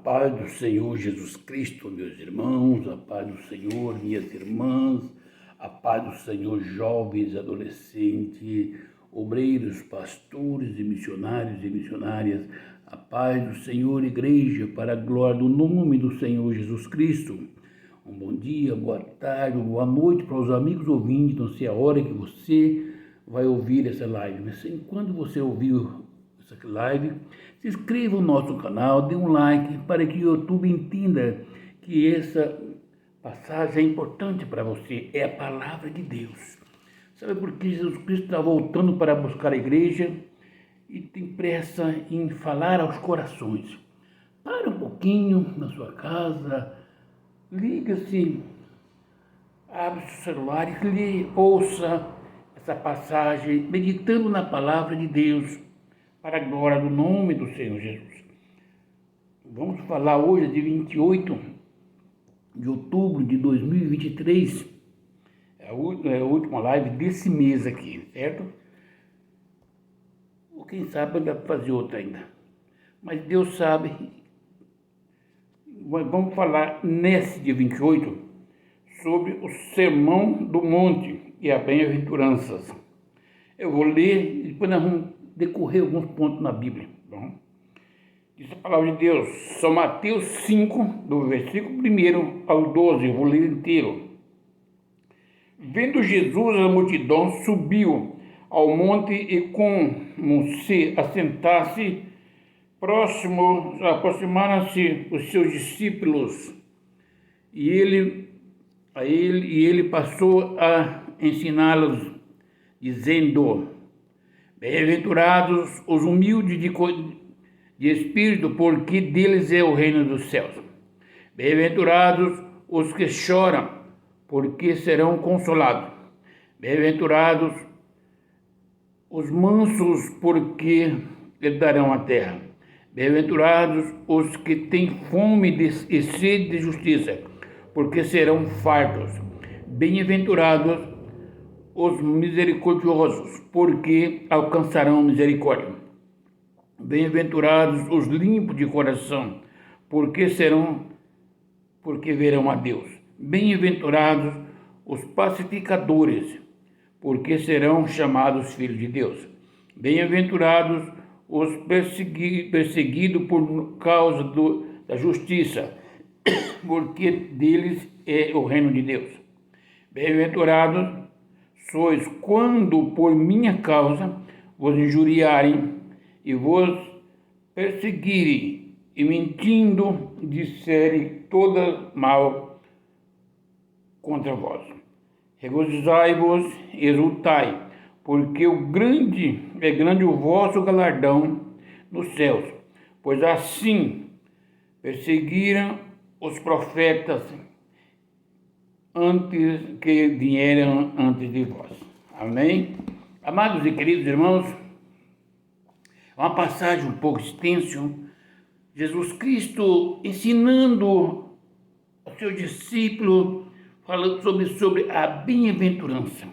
paz do Senhor Jesus Cristo, meus irmãos, a paz do Senhor, minhas irmãs, a paz do Senhor, jovens, adolescentes, obreiros, pastores e missionárias, a paz do Senhor, igreja, para a glória do nome do Senhor Jesus Cristo. Um bom dia, boa tarde, boa noite para os amigos ouvintes, não sei a hora que você vai ouvir essa live, mas enquanto você ouviu essa live, se inscreva no nosso canal, dê um like para que o YouTube entenda que essa passagem é importante para você, é a palavra de Deus. Sabe por que Jesus Cristo está voltando para buscar a igreja e tem pressa em falar aos corações? Para um pouquinho na sua casa, liga-se, abre o seu celular e ouça essa passagem, meditando na palavra de Deus, para a glória do nome do Senhor Jesus. Vamos falar hoje de 28 de outubro de 2023, é a última live desse mês aqui, certo? Ou quem sabe dá para fazer outra ainda, mas Deus sabe. Vamos falar nesse dia 28 sobre o Sermão do Monte e as bem-aventuranças. Eu vou ler e depois nós vamos decorrer alguns pontos na Bíblia. Bom, diz a palavra de Deus, São Mateus 5, do versículo 1 ao 12, eu vou ler inteiro. Vendo Jesus a multidão, subiu ao monte e como se assentasse, aproximaram-se os seus discípulos e ele passou a ensiná-los, dizendo: Bem-aventurados os humildes de espírito, porque deles é o reino dos céus. Bem-aventurados os que choram, porque serão consolados. Bem-aventurados os mansos, porque herdarão a terra. Bem-aventurados os que têm fome e sede de justiça, porque serão fartos. Bem-aventurados os misericordiosos, porque alcançarão misericórdia. Bem-aventurados os limpos de coração, porque verão a Deus. Bem-aventurados os pacificadores, porque serão chamados filhos de Deus. Bem-aventurados os perseguidos por causa da justiça, porque deles é o reino de Deus. Bem-aventurados sois quando por minha causa vos injuriarem e vos perseguirem, e mentindo disserem toda mal contra vós. Regozijai-vos e exultai, porque é grande o vosso galardão nos céus, pois assim perseguiram os profetas antes que vieram antes de vós. Amém? Amados e queridos irmãos, é uma passagem um pouco extensa, Jesus Cristo ensinando aos seus discípulos, falando sobre a bem-aventurança.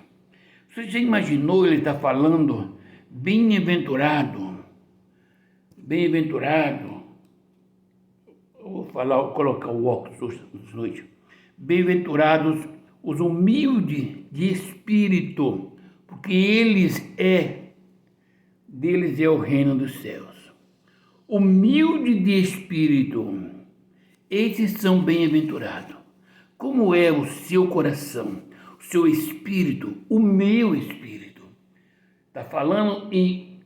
Você já imaginou ele estar falando bem-aventurado? Bem-aventurado. Eu vou colocar o óculos essa noite. Bem-aventurados os humildes de espírito, porque deles é o reino dos céus. Humilde de espírito, esses são bem-aventurados. Como é o seu coração, o seu espírito, o meu espírito? Está falando em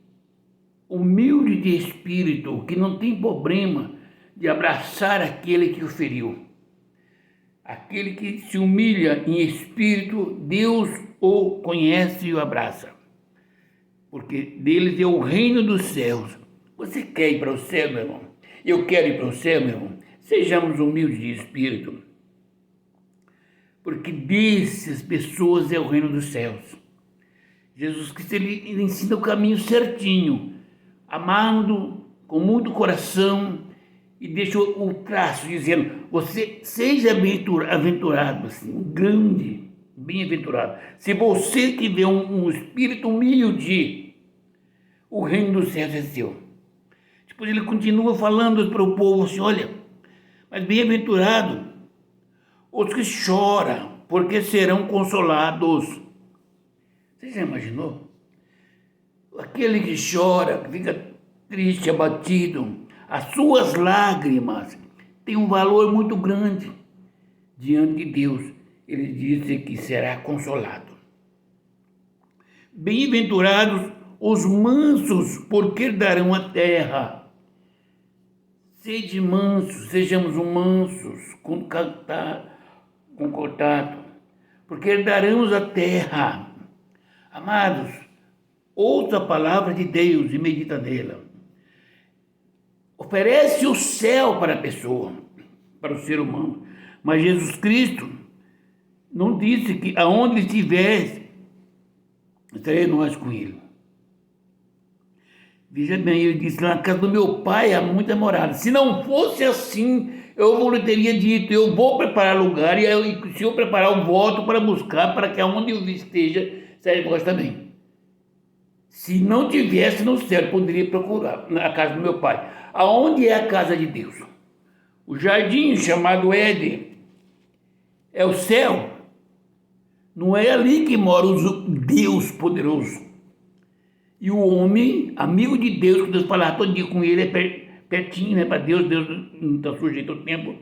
humilde de espírito, que não tem problema de abraçar aquele que o feriu. Aquele que se humilha em espírito, Deus o conhece e o abraça. Porque deles é o reino dos céus. Você quer ir para o céu, meu irmão? Eu quero ir para o céu, meu irmão. Sejamos humildes de espírito. Porque dessas pessoas é o reino dos céus. Jesus Cristo, ele ensina o caminho certinho, amando com muito coração, e deixa o traço dizendo: você seja bem-aventurado, assim, grande, bem-aventurado. Se você tiver um espírito humilde, o reino dos céus é seu. Depois ele continua falando para o povo assim: olha, Mas bem-aventurados os que choram, porque serão consolados. Você já imaginou? Aquele que chora, que fica triste, abatido, as suas lágrimas têm um valor muito grande diante de Deus. Ele disse que será consolado. Bem-aventurados os mansos, porque herdarão a terra. Sede mansos, sejamos mansos, concordado, porque herdaremos a terra. Amados, ouça a palavra de Deus e medita nela. Oferece o céu para a pessoa, para o ser humano. Mas Jesus Cristo não disse que aonde ele estivesse, estarei nós com ele. Veja bem, ele disse, na casa do meu pai há muita morada. Se não fosse assim, eu lhe teria dito, eu vou preparar lugar, e se eu preparar, eu volto para buscar, para que aonde eu esteja, seja vós também. Se não tivesse no céu, eu poderia procurar na casa do meu pai. Aonde é a casa de Deus? O jardim chamado Éden é o céu. Não é ali que mora o Deus poderoso. E o homem, amigo de Deus, que Deus falava todo dia com ele, é pertinho, né? Para Deus não está sujeito ao tempo.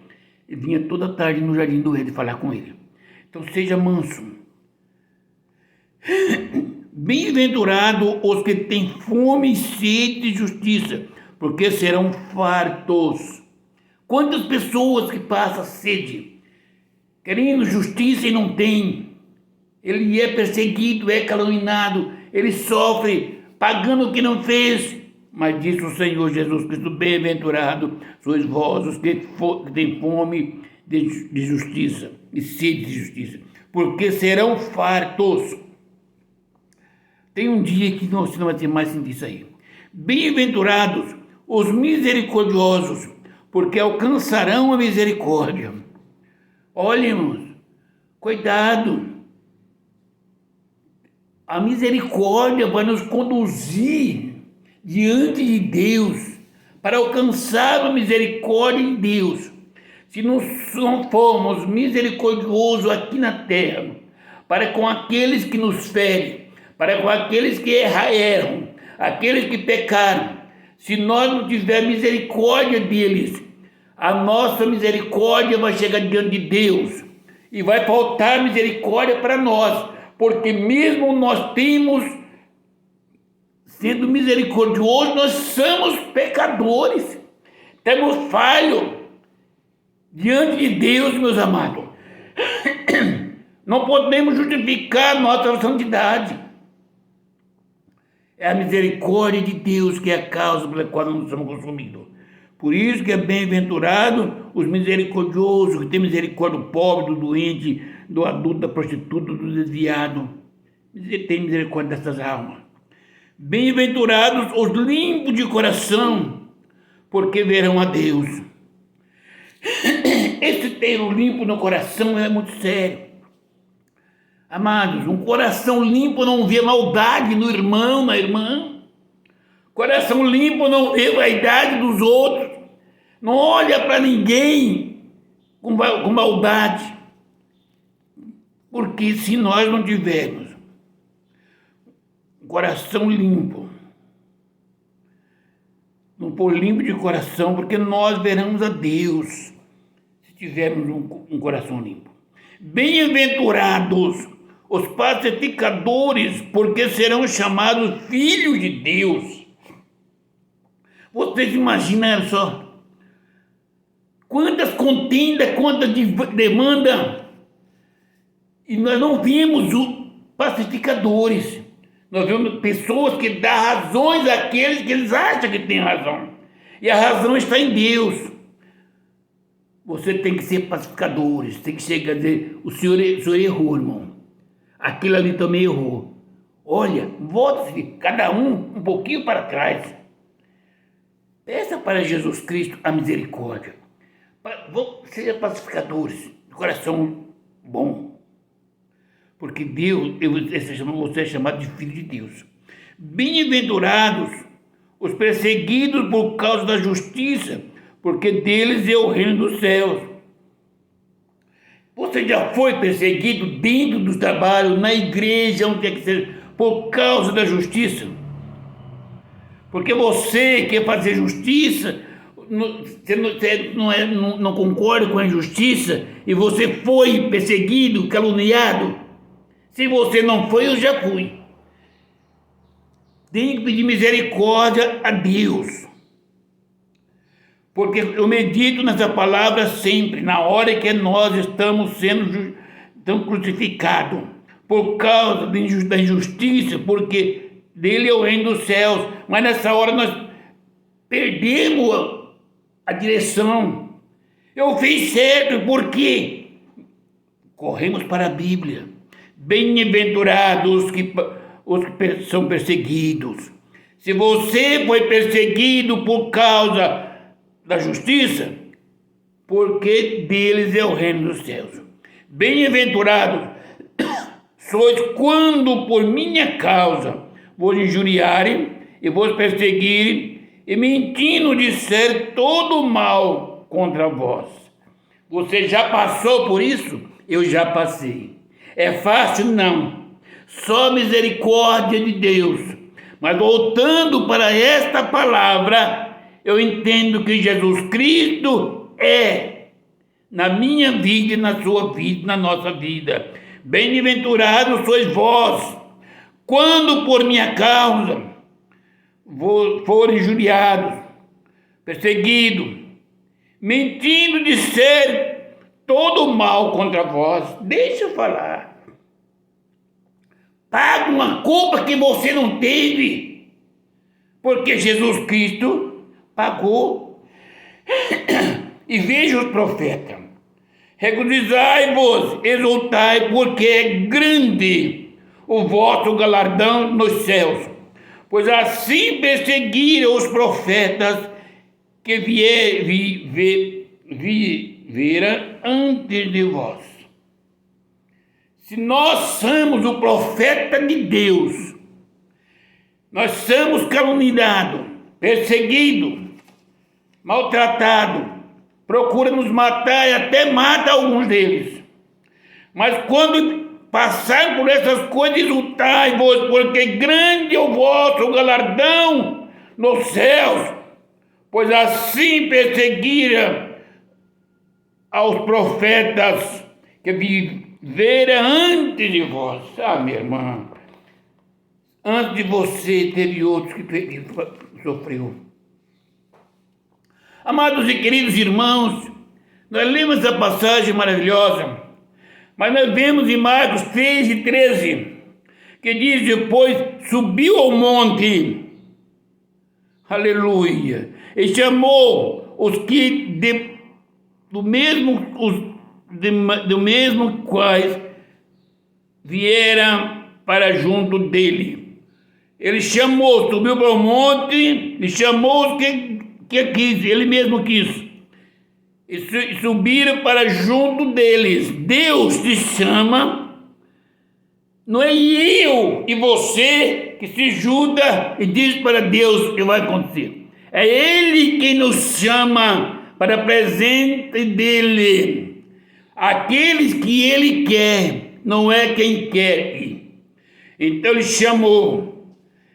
Ele vinha toda tarde no jardim do Éden falar com ele. Então seja manso. Bem-aventurado os que têm fome e sede de justiça, porque serão fartos. Quantas pessoas que passam sede, querendo justiça e não tem. Ele é perseguido, é caluniado, ele sofre, pagando o que não fez. Mas disse o Senhor Jesus Cristo, bem-aventurado sois vós os que têm fome de justiça e sede de justiça, porque serão fartos. Tem um dia que você não vai ter mais sentir isso aí. Bem-aventurados os misericordiosos, porque alcançarão a misericórdia. Olha, irmãos, cuidado. A misericórdia vai nos conduzir diante de Deus para alcançar a misericórdia de Deus. Se não formos misericordiosos aqui na terra, para com aqueles que nos ferem, para com aqueles que erram, aqueles que pecaram, se nós não tivermos misericórdia deles, a nossa misericórdia vai chegar diante de Deus e vai faltar misericórdia para nós. Porque mesmo nós temos, sendo misericordiosos, nós somos pecadores. Temos falho diante de Deus, meus amados. Não podemos justificar nossa santidade. É a misericórdia de Deus que é a causa pela qual nós somos consumidos. Por isso que é bem-aventurado os misericordiosos, que tem misericórdia do pobre, do doente, do adulto, da prostituta, do desviado. Tem misericórdia dessas almas. Bem-aventurados os limpos de coração, porque verão a Deus. Esse termo limpo no coração é muito sério. Amados, um coração limpo não vê maldade no irmão, na irmã. Coração limpo não vê vaidade dos outros. Não olha para ninguém com maldade. Porque se nós não tivermos um coração limpo, não for limpo de coração, porque nós veremos a Deus se tivermos um coração limpo. Bem-aventurados os pacificadores, porque serão chamados filhos de Deus. Vocês imaginam só? Quantas contendas, quantas demandas. E nós não vimos os pacificadores. Nós vemos pessoas que dão razões àqueles que eles acham que têm razão. E a razão está em Deus. Você tem que ser pacificadores. Tem que chegar a dizer, o senhor errou, irmão. Aquilo ali também errou. Olha, volta-se, cada um pouquinho para trás. Peça para Jesus Cristo a misericórdia. Seja pacificadores, de coração bom. Porque Deus, você é chamado de filho de Deus. Bem-aventurados os perseguidos por causa da justiça, porque deles é o reino dos céus. Você já foi perseguido dentro do trabalho, na igreja, onde quer que seja, por causa da justiça? Porque você quer fazer justiça, você não concorda com a injustiça e você foi perseguido, caluniado. Se você não foi, eu já fui. Tem que pedir misericórdia a Deus. Porque eu medito nessa palavra sempre, na hora que nós estamos sendo crucificados, por causa da injustiça, porque dele é o reino dos céus. Mas nessa hora nós perdemos a direção. Eu fiz certo, por quê? Corremos para a Bíblia. Bem-aventurados os que são perseguidos. Se você foi perseguido por causa da justiça, porque deles é o reino dos céus. Bem-aventurados sois quando por minha causa vos injuriarem e vos perseguirem e mentindo disser todo mal contra vós. Você já passou por isso? Eu já passei. É fácil? Não. Só misericórdia de Deus. Mas voltando para esta palavra, eu entendo que Jesus Cristo é na minha vida e na sua vida, na nossa vida. Bem-aventurados sois vós, quando por minha causa forem injuriados, perseguidos, mentindo disser todo mal contra vós. Deixa eu falar. Paga uma culpa que você não teve, porque Jesus Cristo pagou. E veja os profetas: regozijai-vos, exultai, porque é grande o vosso galardão nos céus, pois assim perseguiram os profetas que vieram antes de vós. Se nós somos o profeta de Deus, nós somos caluniados, perseguidos, maltratados, procura nos matar e até mata alguns deles. Mas quando passar por essas coisas, exultai-vos, porque grande é o vosso galardão nos céus, pois assim perseguiram aos profetas que viveram antes de vós. Ah, minha irmã, antes de você teve outros que sofreu. Amados e queridos irmãos, nós lemos essa passagem maravilhosa, mas nós vemos em Marcos 3:13, que diz: depois subiu ao monte, aleluia, e chamou os que do mesmo quais vieram para junto dele. Ele chamou, subiu para o monte e chamou os que quis, ele mesmo quis, e subiram para junto deles. Deus te chama, não é eu e você que se ajuda e diz para Deus o que vai acontecer. É Ele que nos chama para a presença dele. Aqueles que Ele quer, não é quem quer ir. Então Ele chamou.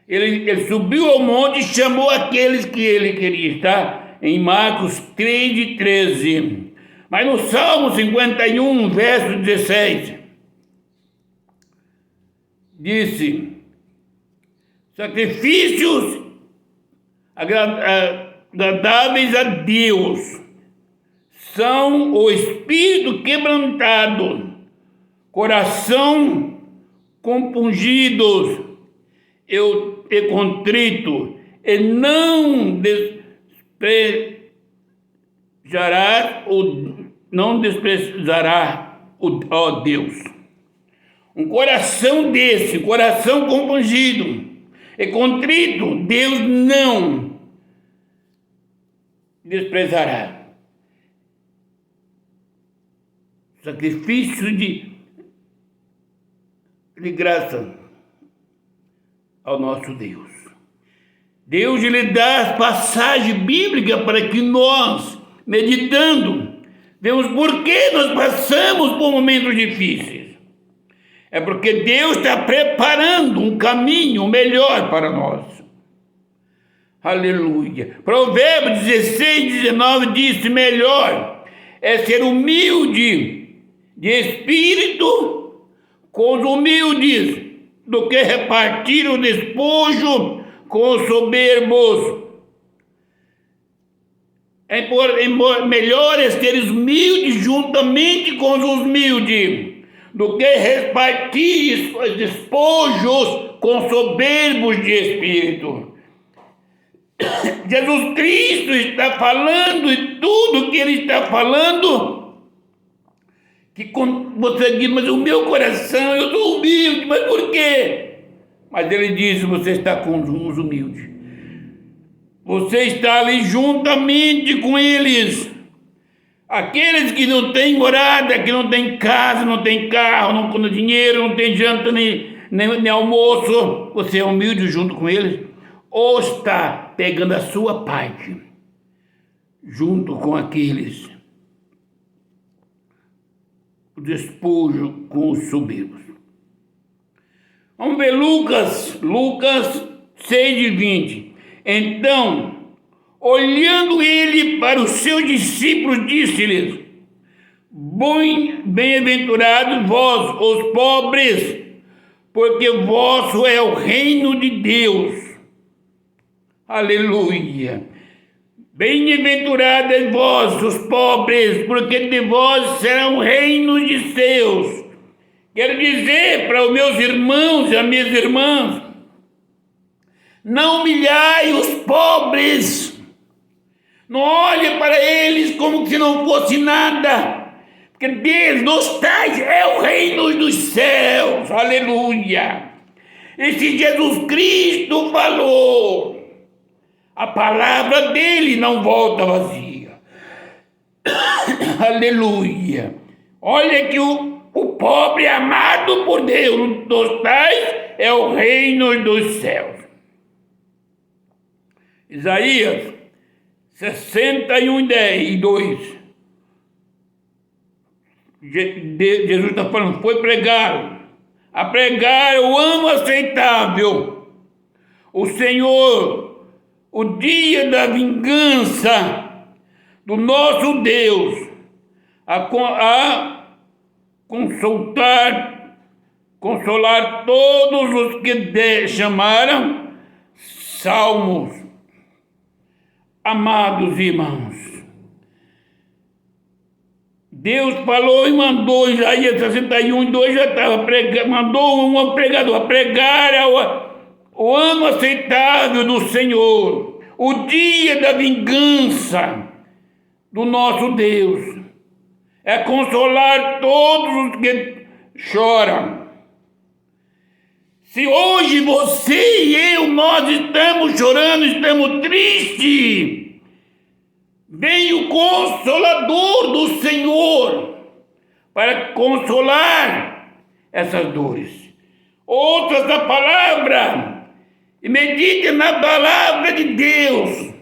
Ele subiu ao monte e chamou aqueles que ele queria, está em Marcos 3:13. Mas no Salmo 51, verso 16, disse: sacrifícios agradáveis a Deus são o espírito quebrantado, coração compungidos e contrito, e não desprezará ó Deus. Um coração desse, coração compungido e contrito, Deus não desprezará. Sacrifício de graça ao nosso Deus. Deus lhe dá as passagens bíblicas para que nós meditando, vemos por que nós passamos por momentos difíceis. É porque Deus está preparando um caminho melhor para nós. Aleluia. Provérbios 16:19 diz: melhor é ser humilde de espírito com os humildes do que repartir o despojo com os soberbos. Melhor é ser humilde juntamente com os humildes do que repartir os despojos com soberbos de espírito. Jesus Cristo está falando, e tudo que Ele está falando, que quando você diz, mas o meu coração, eu sou humilde, mas por quê? Mas Ele diz, você está com os humildes. Você está ali juntamente com eles. Aqueles que não têm morada, que não têm casa, não têm carro, não têm dinheiro, não têm janta nem almoço, você é humilde junto com eles? Ou está pegando a sua parte junto com aqueles, o despojo com os soberbos? Vamos ver Lucas 6:20. Então, olhando ele para os seus discípulos, disse-lhes: bem-aventurados vós, os pobres, porque vosso é o reino de Deus. Aleluia. Bem-aventurados vós, os pobres, porque de vós serão reinos de Deus. Quero dizer para os meus irmãos e as minhas irmãs, não humilhai os pobres. Não olhe para eles como se não fosse nada, porque Deus nos traz é o reino dos céus. Aleluia. E se Jesus Cristo falou, a palavra dele não volta vazia. Aleluia. Olha que o pobre amado por Deus dos tais é o reino dos céus. Isaías 61:10-2. Jesus está falando, foi a pregar o ano aceitável, o Senhor, o dia da vingança do nosso Deus, a consolar todos os que chamaram. Salmos. Amados irmãos, Deus falou e mandou, Isaías 61:2 já estava pregando, mandou um pregador a pregar o ano aceitável do Senhor, o dia da vingança do nosso Deus, é consolar todos os que choram. Se hoje você e eu, nós estamos chorando, estamos tristes, vem o Consolador do Senhor para consolar essas dores. Ouça essa palavra e medite na palavra de Deus.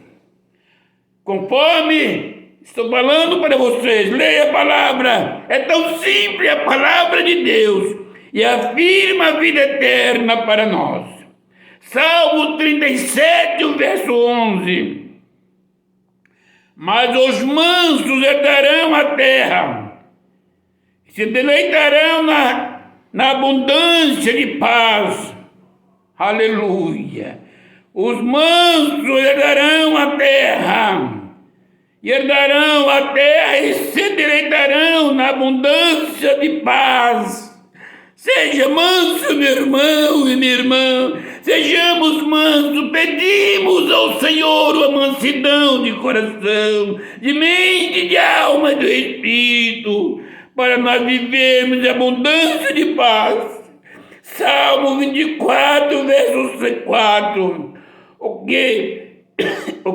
Conforme estou falando para vocês, leia a palavra. É tão simples a palavra de Deus e afirma a vida eterna para nós. Salmo 37, verso 11. Mas os mansos herdarão a terra, se deleitarão na abundância de paz. Aleluia. Os mansos herdarão a terra, e se deleitarão na abundância de paz. Seja manso, meu irmão e minha irmã, sejamos mansos, pedimos ao Senhor a mansidão de coração, de mente, de alma e do espírito, para nós vivermos em abundância de paz. Salmo 24, verso 4. O que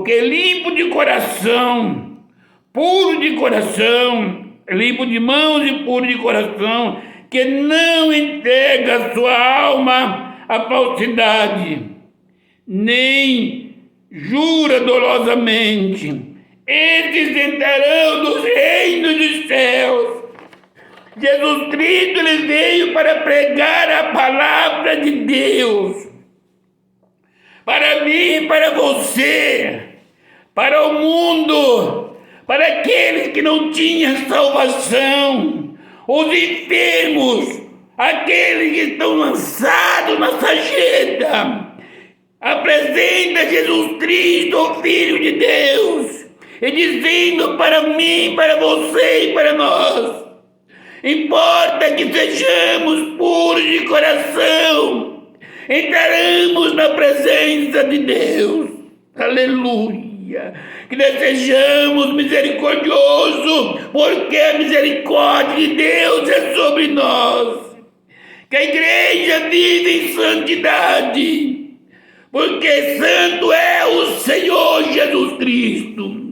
é limpo de coração, puro de coração, limpo de mãos e puro de coração, que não entrega a sua alma à falsidade, nem jura dolosamente. esses entrarão nos reinos dos céus. Jesus Cristo, ele veio para pregar a palavra de Deus. Para mim, para você, para o mundo, para aqueles que não tinham salvação, os enfermos, aqueles que estão lançados na sarjeta. Apresenta Jesus Cristo, o Filho de Deus, e dizendo para mim, para você e para nós: importa que sejamos puros de coração, entraremos na presença de Deus. Aleluia! Que nós sejamos misericordiosos, porque a misericórdia de Deus é sobre nós. Que a igreja vive em santidade, porque santo é o Senhor Jesus Cristo.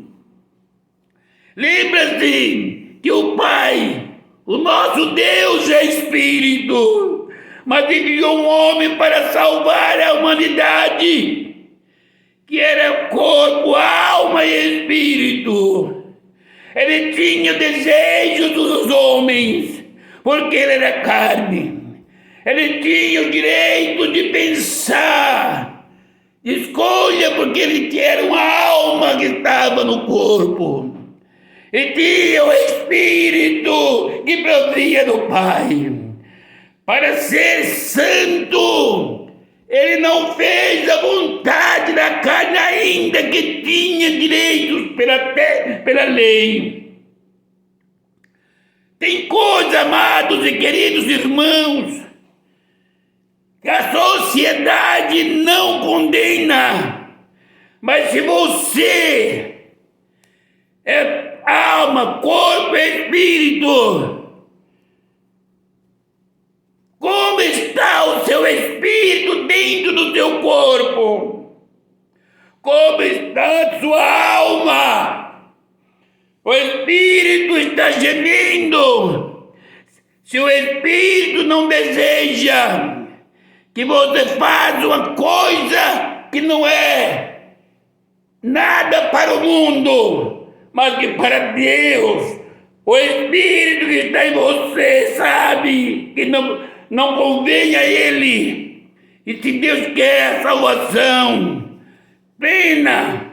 Lembra-se que o Pai, o nosso Deus, é Espírito, mas enviou um homem para salvar a humanidade, que era corpo, alma e espírito. Ele tinha desejos dos homens, porque ele era carne. Ele tinha o direito de pensar, de escolha, porque ele tinha uma alma que estava no corpo. E tinha o Espírito que provia do Pai. Para ser santo, ele não fez a vontade da carne, ainda que tinha direitos pela lei. Tem coisa, amados e queridos irmãos, que a sociedade não condena, mas se você é alma, corpo e espírito, como está o seu espírito dentro do seu corpo? Como está a sua alma? O espírito está gemendo. Se o espírito não deseja que você faça uma coisa que não é nada para o mundo, mas que para Deus, o Espírito que está em você sabe que não convém a Ele. E se Deus quer a salvação plena,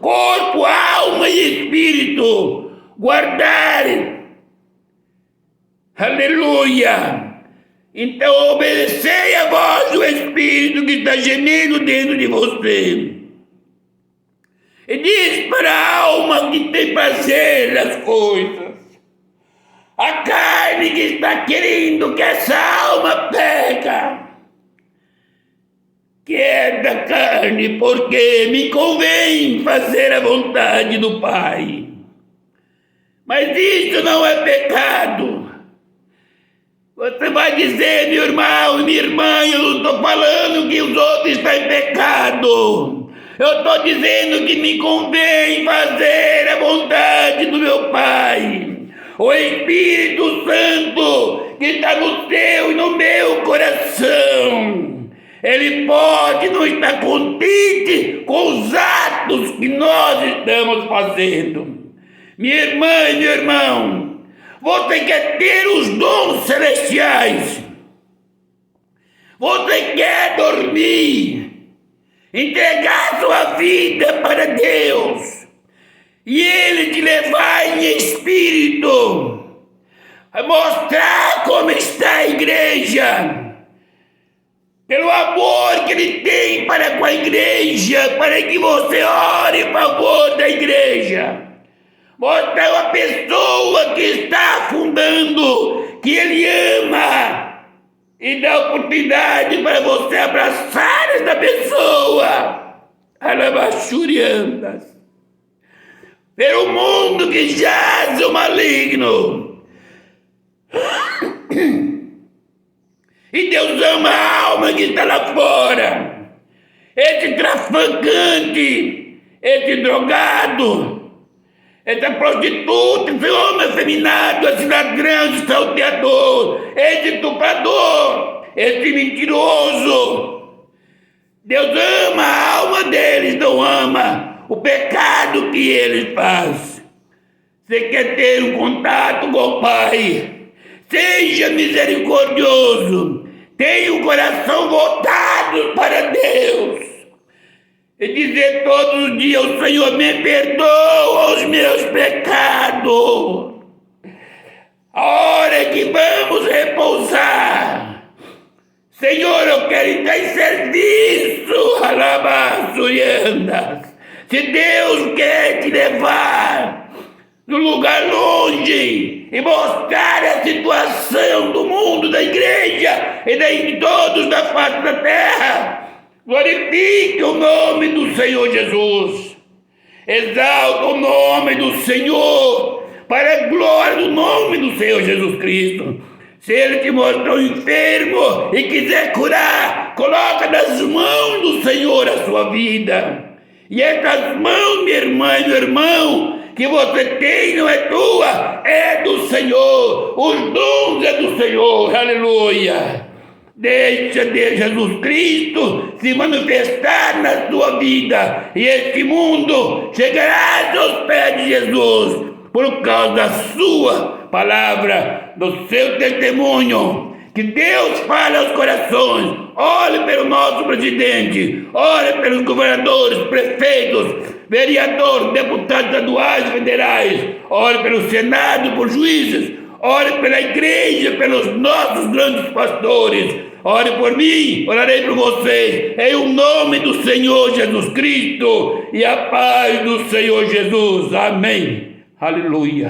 corpo, alma e espírito, guardar, aleluia. Então obedecei a voz do Espírito que está gemendo dentro de você. E diz para a alma que tem prazer nas coisas, a carne que está querendo que essa alma peca, que é da carne, porque me convém fazer a vontade do Pai. Mas isso não é pecado. Você vai dizer, meu irmão e minha irmã, eu não estou falando que os outros estão em pecado. Eu estou dizendo que me convém fazer a vontade do meu Pai. O Espírito Santo que está no seu e no meu coração, ele pode não estar contente com os atos que nós estamos fazendo. Minha irmã e meu irmão, você quer ter os dons celestiais, você quer dormir, entregar sua vida para Deus e Ele te levar em espírito a mostrar como está a igreja, pelo amor que Ele tem para com a igreja, para que você ore em favor da igreja. Mostrar uma pessoa que está afundando, que Ele ama, e dá oportunidade para você abraçar essa pessoa. Alabachuriandas. Ver o mundo que jaz o maligno. E Deus ama a alma que está lá fora. Esse traficante, esse drogado, essa prostituta, esse homem afeminado, esse ladrão, esse salteador, esse estuprador, esse mentiroso. Deus ama a alma deles, não ama o pecado que eles fazem. Você quer ter um contato com o Pai? Seja misericordioso. Tenha o coração voltado para Deus. E dizer todos os dias: o Senhor me perdoa os meus pecados. A hora que vamos repousar. Senhor, eu quero estar em serviço. Alabaço e andas. Se Deus quer te levar num lugar longe e mostrar a situação do mundo, da igreja e de todos da face da terra, glorifique o nome do Senhor Jesus. Exalta o nome do Senhor para a glória do nome do Senhor Jesus Cristo. Se Ele te mostrou enfermo e quiser curar, coloca nas mãos do Senhor a sua vida. E essas mãos, minha irmã e meu irmão, que você tem não é tua, é do Senhor. Os dons é do Senhor. Aleluia. Deixa de Jesus Cristo se manifestar na sua vida. E este mundo chegará aos pés de Jesus por causa da sua palavra, do seu testemunho. Que Deus fale aos corações. Olhe pelo nosso presidente, olhe pelos governadores, prefeitos, vereadores, deputados estaduais e federais, olhe pelo Senado, por juízes, ore pela igreja, pelos nossos grandes pastores. Ore por mim, orarei por vocês, em o nome do Senhor Jesus Cristo e a paz do Senhor Jesus. Amém. Aleluia.